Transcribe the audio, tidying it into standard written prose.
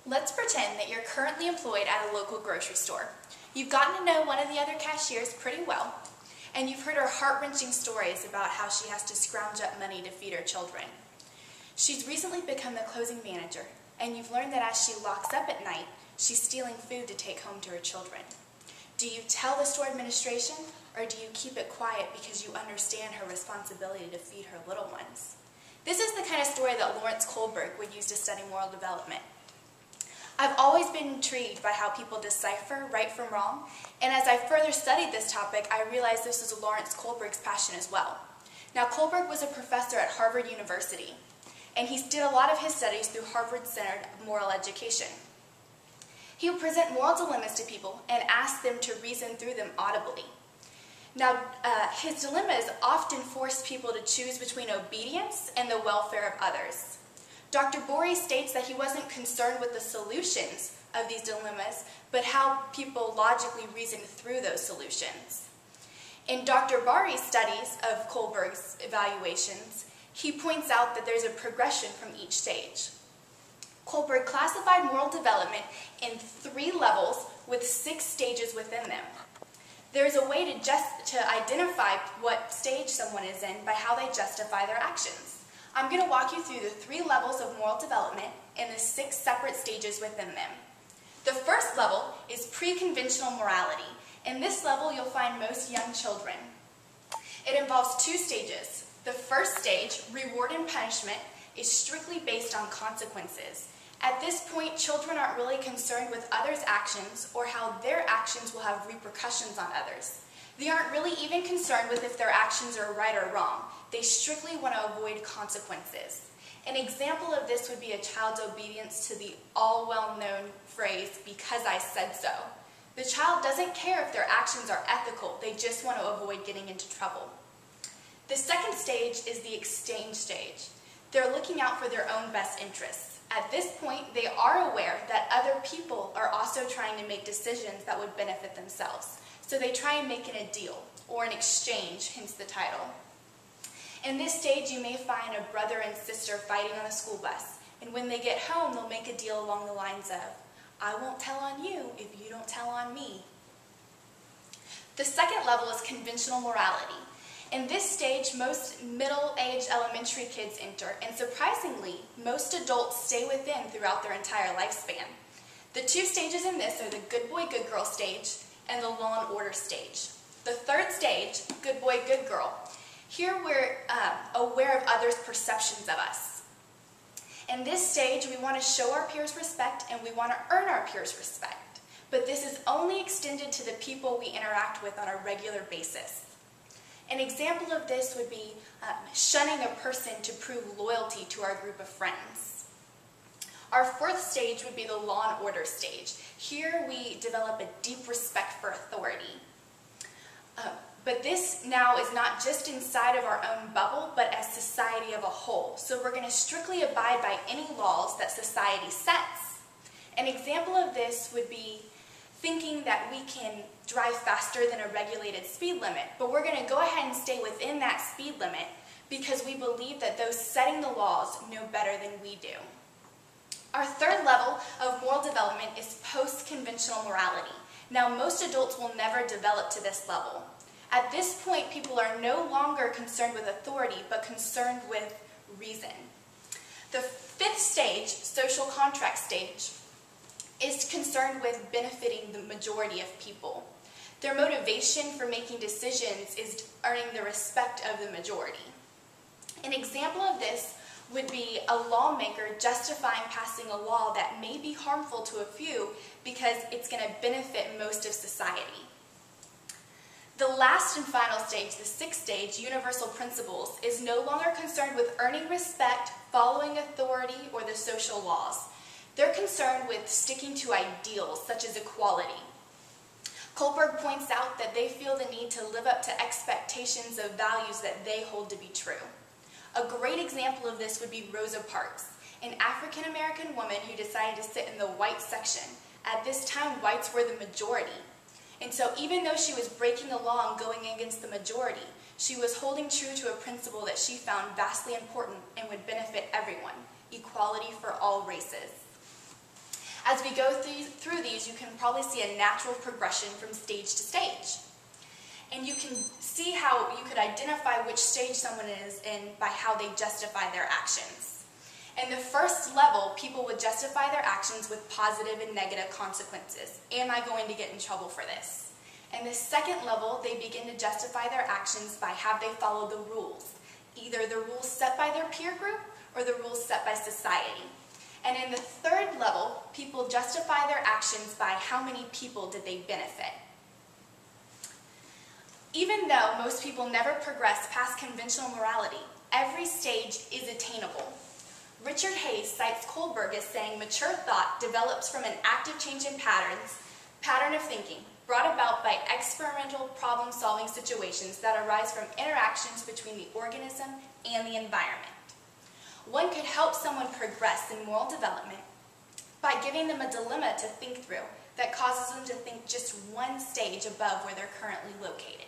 Let's pretend that you're currently employed at a local grocery store. You've gotten to know one of the other cashiers pretty well, and you've heard her heart-wrenching stories about how she has to scrounge up money to feed her children. She's recently become the closing manager, and you've learned that as she locks up at night, she's stealing food to take home to her children. Do you tell the store administration, or do you keep it quiet because you understand her responsibility to feed her little ones? This is the kind of story that Lawrence Kohlberg would use to study moral development. I've always been intrigued by how people decipher right from wrong, and as I further studied this topic, I realized this is Lawrence Kohlberg's passion as well. Now, Kohlberg was a professor at Harvard University, and he did a lot of his studies through Harvard-centered moral education. He would present moral dilemmas to people and ask them to reason through them audibly. Now, his dilemmas often forced people to choose between obedience and the welfare of others. Dr. Borey states that he wasn't concerned with the solutions of these dilemmas, but how people logically reasoned through those solutions. In Dr. Borey's studies of Kohlberg's evaluations, he points out that there's a progression from each stage. Kohlberg classified moral development in 3 levels with 6 stages within them. There's a way to identify what stage someone is in by how they justify their actions. I'm going to walk you through the 3 levels of moral development and the 6 separate stages within them. The first level is pre-conventional morality. In this level, you'll find most young children. It involves 2 stages. The first stage, reward and punishment, is strictly based on consequences. At this point, children aren't really concerned with others' actions or how their actions will have repercussions on others. They aren't really even concerned with if their actions are right or wrong. They strictly want to avoid consequences. An example of this would be a child's obedience to the all well-known phrase, "because I said so." The child doesn't care if their actions are ethical, they just want to avoid getting into trouble. The second stage is the exchange stage. They're looking out for their own best interests. At this point, they are aware that other people are also trying to make decisions that would benefit themselves. So they try and make it a deal, or an exchange, hence the title. In this stage, you may find a brother and sister fighting on a school bus, and when they get home, they'll make a deal along the lines of, "I won't tell on you if you don't tell on me." The second level is conventional morality. In this stage, most middle-aged elementary kids enter, and surprisingly, most adults stay within throughout their entire lifespan. The 2 stages in this are the good boy, good girl stage and the law and order stage. The third stage, good boy, good girl. Here we're aware of others' perceptions of us. In this stage, we want to show our peers respect and we want to earn our peers' respect. But this is only extended to the people we interact with on a regular basis. An example of this would be shunning a person to prove loyalty to our group of friends. Our 4th stage would be the law and order stage. Here we develop a deep respect for authority. But this now is not just inside of our own bubble, but as society of a whole. So we're going to strictly abide by any laws that society sets. An example of this would be thinking that we can drive faster than a regulated speed limit, but we're going to go ahead and stay within that speed limit because we believe that those setting the laws know better than we do. Our 3rd level of moral development is post-conventional morality. Now, most adults will never develop to this level. At this point, people are no longer concerned with authority, but concerned with reason. The 5th stage, social contract stage, is concerned with benefiting the majority of people. Their motivation for making decisions is earning the respect of the majority. An example of this would be a lawmaker justifying passing a law that may be harmful to a few because it's going to benefit most of society. The last and final stage, the 6th stage, universal principles, is no longer concerned with earning respect, following authority, or the social laws. They're concerned with sticking to ideals such as equality. Kohlberg points out that they feel the need to live up to expectations of values that they hold to be true. A great example of this would be Rosa Parks, an African-American woman who decided to sit in the white section. At this time, whites were the majority. And so even though she was breaking the law and going against the majority, she was holding true to a principle that she found vastly important and would benefit everyone: equality for all races. As we go through these, you can probably see a natural progression from stage to stage. And you can see how you could identify which stage someone is in by how they justify their actions. In the first level, people would justify their actions with positive and negative consequences. Am I going to get in trouble for this? In the second level, they begin to justify their actions by how they follow the rules, either the rules set by their peer group or the rules set by society. And in the third level, people justify their actions by how many people did they benefit. Even though most people never progress past conventional morality, every stage is attainable. Richard Hayes cites Kohlberg as saying mature thought develops from an active change in pattern of thinking, brought about by experimental problem-solving situations that arise from interactions between the organism and the environment. One could help someone progress in moral development by giving them a dilemma to think through that causes them to think just one stage above where they're currently located.